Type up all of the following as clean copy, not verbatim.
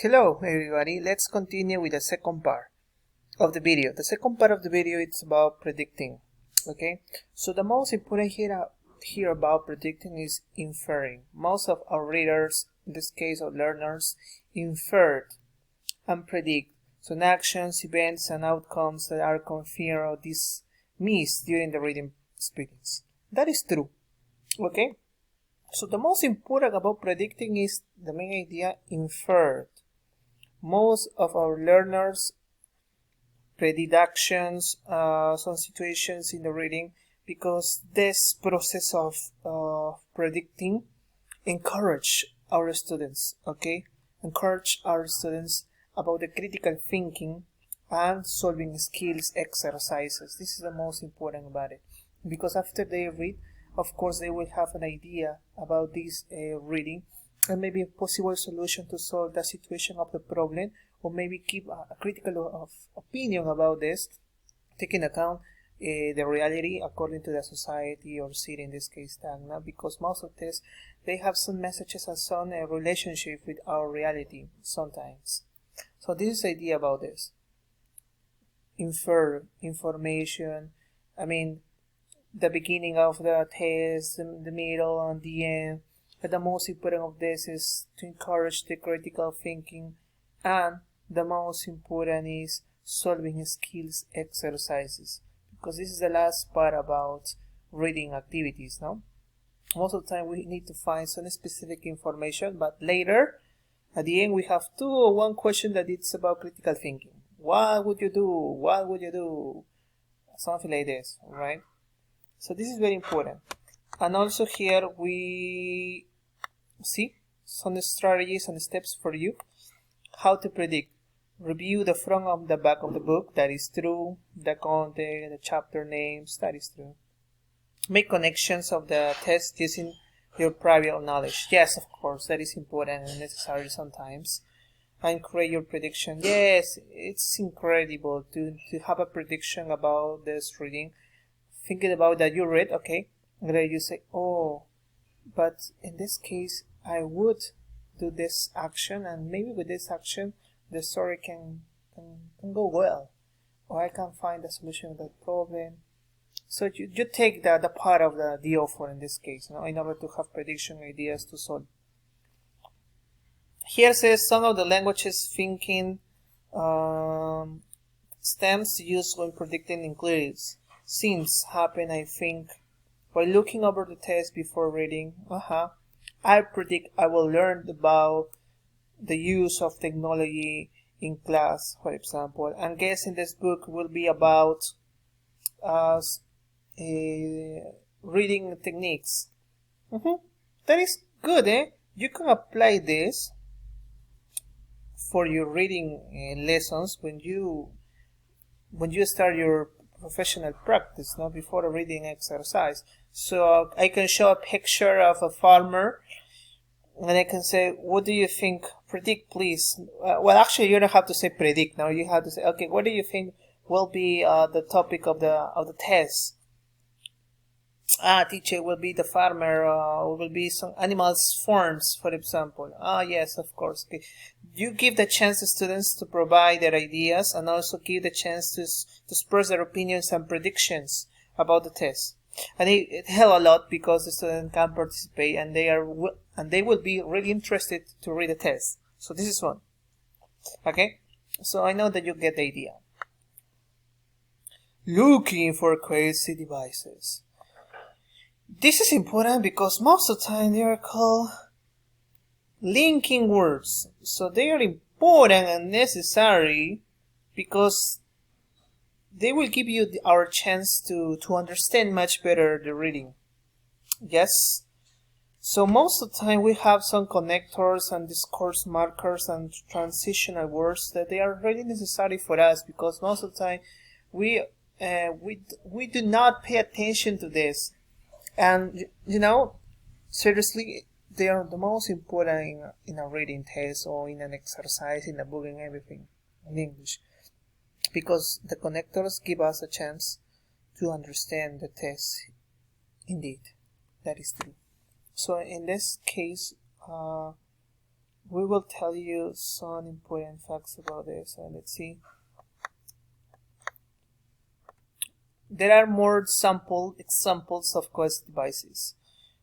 Hello everybody, let's continue with the second part of the video. The second part of the video is about predicting. Okay, so the most important here about predicting is inferring. Most of our readers, in this case our learners, inferred and predict some actions, events and outcomes that are confirmed or dismissed during the reading experience. That is true. Okay, so the most important about predicting is the main idea inferred. Most of our learners predict actions, some situations in the reading, because this process of predicting encourage our students, about the critical thinking and solving skills exercises. This is the most important about it, because after they read, of course, they will have an idea about this reading and maybe a possible solution to solve the situation of the problem, or maybe keep a critical opinion about this, taking account the reality according to the society or city, in this case Tacna, because most of this they have some messages and some relationship with our reality sometimes. So this is the idea about this. Infer information, the beginning of the test, the middle and the end. But the most important of this is to encourage the critical thinking, and the most important is solving skills exercises, because this is the last part about reading activities. No, most of the time we need to find some specific information, but later at the end we have two or one question that it's about critical thinking. What would you do? What would you do? Something like this, right? So this is very important. And also here we see some strategies and steps for you how to predict. Review the front and the back of the book, that is true. The content, the chapter names, that is true. Make connections of the test using your prior knowledge. Yes, of course, that is important and necessary sometimes. And create your prediction. Yes, it's incredible to have a prediction about this reading. Thinking about that you read, okay, and then you say, oh, but in this case I would do this action, and maybe with this action the story can go well, or I can find a solution to that problem. So you take the part of the offer in this case, in order to have prediction ideas to solve. Here says some of the languages thinking stems used when predicting includes since happen, I think, while looking over the test before reading. I predict I will learn about the use of technology in class, for example. And guessing this book will be about reading techniques. That is good, eh? You can apply this for your reading lessons when you start your professional practice, before a reading exercise. So I can show a picture of a farmer, and I can say, what do you think? Predict, please. Well, actually, you don't have to say predict now. You have to say, okay, what do you think will be the topic of the test? Teacher, will be the farmer, will be some animals forms, for example. Yes, of course. Okay. You give the chance to students to provide their ideas, and also give the chance to express their opinions and predictions about the test. And it helps a lot, because the student can participate, and they will be really interested to read the test. So this is one. Okay, so I know that you get the idea. Looking for crazy devices. This is important because most of the time they are called linking words. So they are important and necessary because they will give you our chance to understand much better the reading. Yes. So most of the time we have some connectors and discourse markers and transitional words that they are really necessary for us, because most of the time we do not pay attention to this. And seriously, they are the most important in a reading test or in an exercise, in a book, and everything in English, because the connectors give us a chance to understand the test. Indeed, that is true. So in this case, we will tell you some important facts about this. Let's see. There are more examples of quest devices.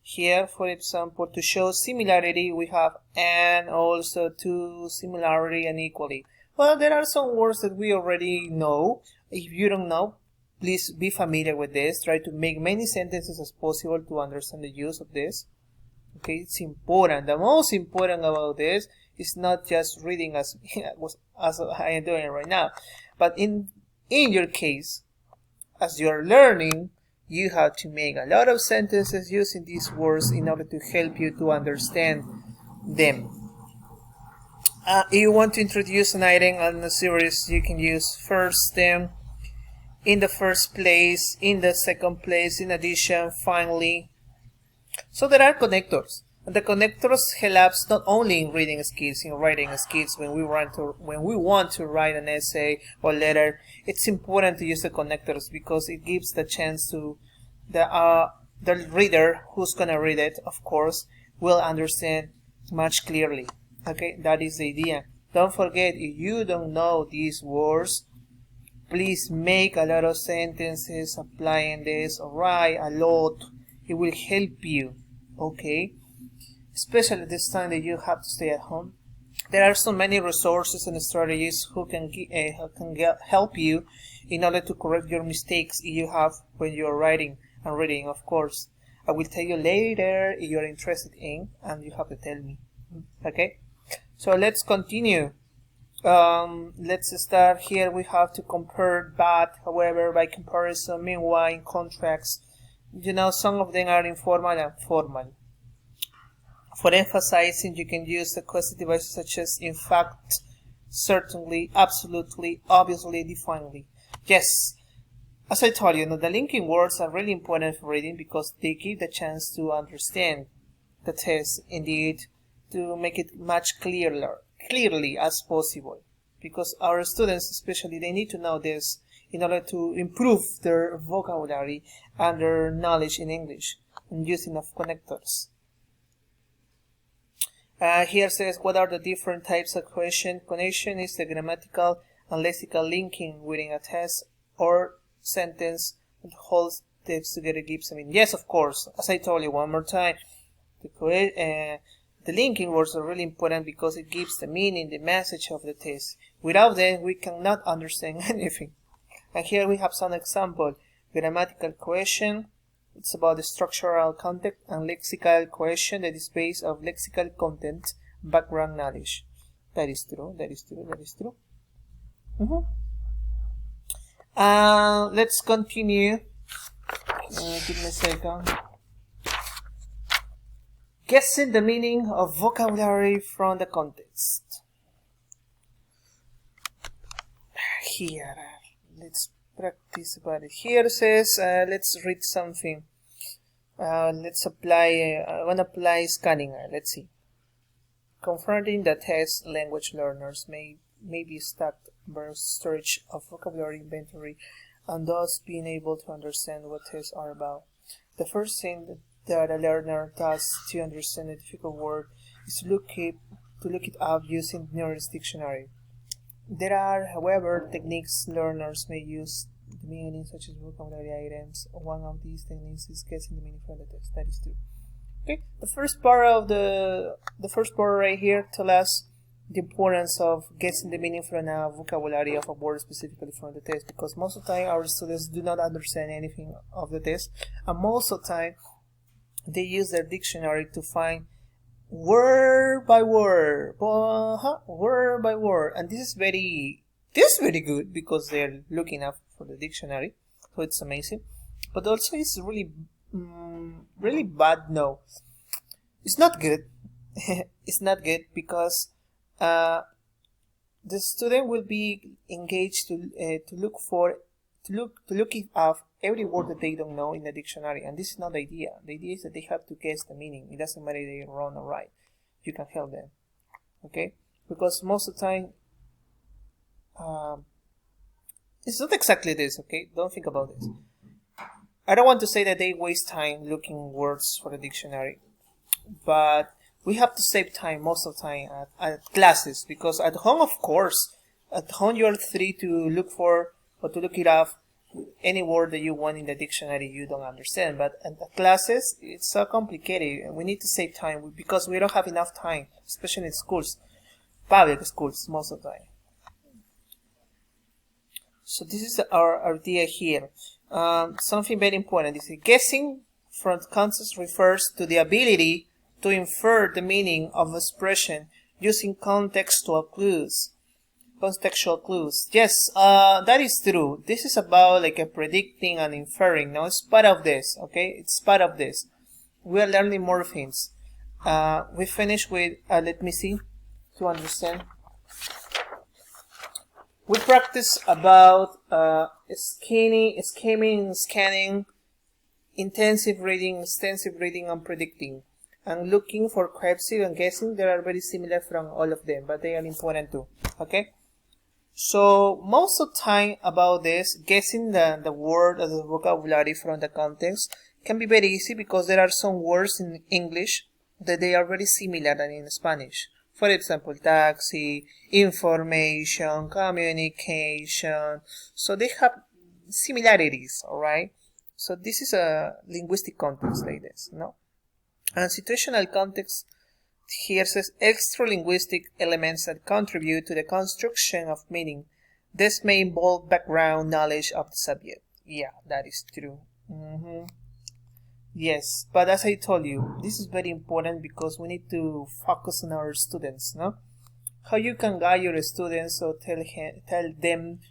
Here, for example, to show similarity, we have and, also to, similarity, and equally. Well, there are some words that we already know. If you don't know, please be familiar with this. Try to make many sentences as possible to understand the use of this. Okay, it's important. The most important about this is not just reading as I am doing right now, but in your case, as you're learning, you have to make a lot of sentences using these words in order to help you to understand them. If you want to introduce an item on a series, you can use first, then, in the first place, in the second place, in addition, finally. So there are connectors. And the connectors help us not only in reading skills, in writing skills. When we want to write an essay or letter, it's important to use the connectors because it gives the chance to the reader who's gonna read it, of course, will understand much clearly. Okay, that is the idea. Don't forget, if you don't know these words, please make a lot of sentences applying this, or write a lot. It will help you, okay? Especially this time that you have to stay at home. There are so many resources and strategies who can help you in order to correct your mistakes you have when you're writing and reading, of course. I will tell you later if you're interested in, and you have to tell me, okay? So let's continue. Let's start here. We have to compare, but however, by comparison, meanwhile, in contracts, you know, some of them are informal and formal. For emphasizing, you can use the question devices such as in fact, certainly, absolutely, obviously, definitely. Yes, as I told you, the linking words are really important for reading because they give the chance to understand the text, indeed, to make it much clearly as possible. Because our students, especially, they need to know this in order to improve their vocabulary and their knowledge in English and using of connectors. Here says, what are the different types of connection? Connection is the grammatical and lexical linking within a text or sentence that holds text together, gives. Yes, of course. As I told you one more time, the linking words are really important because it gives the meaning, the message of the text. Without them, we cannot understand anything. And here we have some example. Grammatical cohesion. It's about the structural content, and lexical cohesion that is based on lexical content, background knowledge. That is true, that is true, that is true. Let's continue. Give me a second. Guessing the meaning of vocabulary from the context. Here, let's practice about it. Here it says, let's read something. Let's apply, I want to apply scanning. Let's see. Confronting the test, language learners may be stuck by storage of vocabulary inventory and thus being able to understand what tests are about. The first thing that a learner does to understand a difficult word is to look it up using Nearest Dictionary. There are, however, techniques learners may use the meaning, such as vocabulary items. One of these techniques is guessing the meaning from the text. That is true. Okay, the first part right here tells us the importance of guessing the meaning from a vocabulary of a word specifically from the text, because most of the time our students do not understand anything of the text, and most of the time they use their dictionary to find word by word, word by word, and this is very good because they're looking up for the dictionary, so it's amazing. But also it's really bad. No, it's not good. It's not good because the student will be engaged to look it up every word that they don't know in the dictionary, and this is not the idea. The idea is that they have to guess the meaning. It doesn't matter if they're wrong or right. You can help them, okay? Because most of the time, it's not exactly this, okay? Don't think about this. I don't want to say that they waste time looking words for the dictionary, but we have to save time most of the time at classes, because at home, of course, at home you're free to look for or to look it up any word that you want in the dictionary you don't understand. But at the classes, it's so complicated, and we need to save time because we don't have enough time, especially in schools, public schools, most of the time. So this is our idea here. Something very important is guessing from context refers to the ability to infer the meaning of expression using contextual clues. Contextual clues. Yes, that is true. This is about like a predicting and inferring. Now it's part of this, okay? It's part of this. We are learning more things. We finished with, let me see, to understand. We practice about scanning, intensive reading, extensive reading, and predicting. And looking for cohesive and guessing. They are very similar from all of them, but they are important too, okay? So most of the time about this, guessing the word or the vocabulary from the context can be very easy because there are some words in English that they are very similar than in Spanish. For example, taxi, information, communication. So they have similarities, alright? So this is a linguistic context like this, no? And situational context here says extra linguistic elements that contribute to the construction of meaning. This may involve background knowledge of the subject. Yeah, that is true. Yes, but as I told you, this is very important because we need to focus on our students, no? How you can guide your students or tell them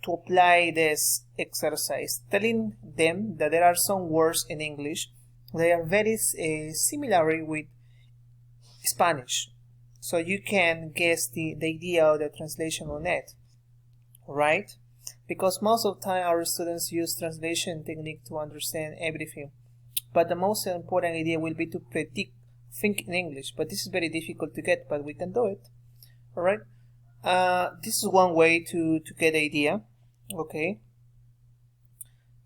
to apply this exercise, telling them that there are some words in English they are very similar with Spanish, so you can guess the idea of the translation on it, right? Because most of the time our students use translation technique to understand everything, but the most important idea will be to think in English, but this is very difficult to get, but we can do it. All right, this is one way to get the idea. Okay,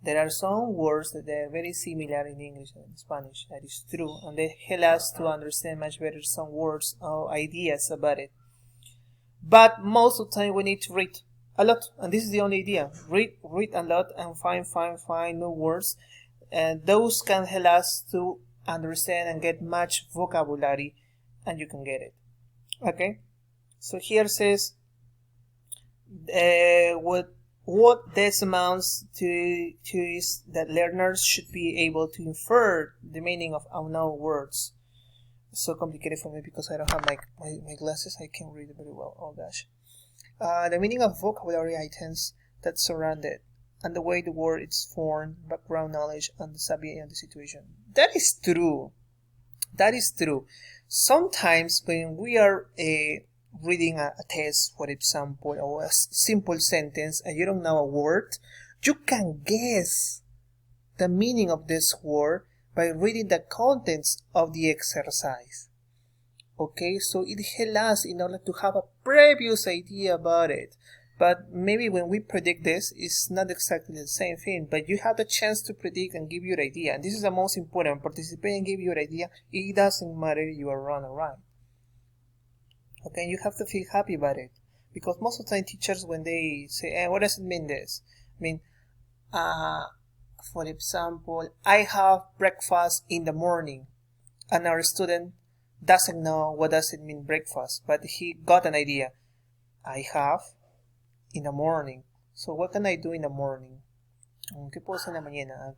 there are some words that are very similar in English and Spanish. That is true, and they help us to understand much better some words or ideas about it. But most of the time we need to read a lot, and this is the only idea. Read a lot and find new words, and those can help us to understand and get much vocabulary, and you can get it. Okay, so here says what this amounts to is that learners should be able to infer the meaning of unknown words. It's so complicated for me because I don't have my glasses. I can't read it very well. Oh gosh. The meaning of vocabulary items that surround it, and the way the word is formed, background knowledge, and the subject and the situation. That is true. That is true. Sometimes when we are reading a test, for example, or a simple sentence, and you don't know a word, you can guess the meaning of this word by reading the contents of the exercise. Okay, so it helps us in order to have a previous idea about it. But maybe when we predict this, it's not exactly the same thing, but you have the chance to predict and give your idea. And this is the most important. Participate and give your idea. It doesn't matter if you are wrong or right. Okay, you have to feel happy about it. Because most of the time teachers, when they say, what does it mean this? I mean, for example, I have breakfast in the morning. And our student doesn't know what does it mean breakfast, but he got an idea. I have in the morning. So what can I do in the morning? ¿Qué puedo hacer en la mañana?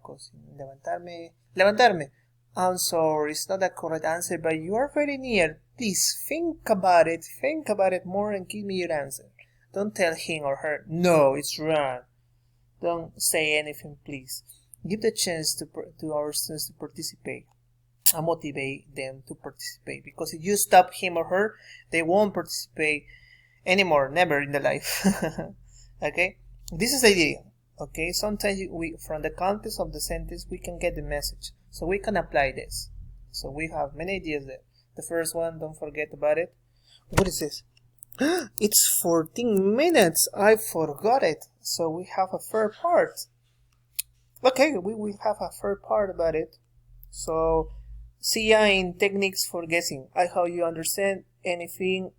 Levantarme. I'm sorry, it's not the correct answer, but you are very near. Please think about it more and give me your answer. Don't tell him or her, no, it's wrong. Don't say anything, please. Give the chance to our students to participate and motivate them to participate. Because if you stop him or her, they won't participate anymore, never in the life. Okay? This is the idea. Okay? Sometimes from the context of the sentence, we can get the message. So we can apply this. So we have many ideas there. The first one, don't forget about it. What is this? It's 14 minutes. I forgot it. So we have a third part. Okay, we will have a third part about it. So See ya in techniques for guessing. I hope you understand anything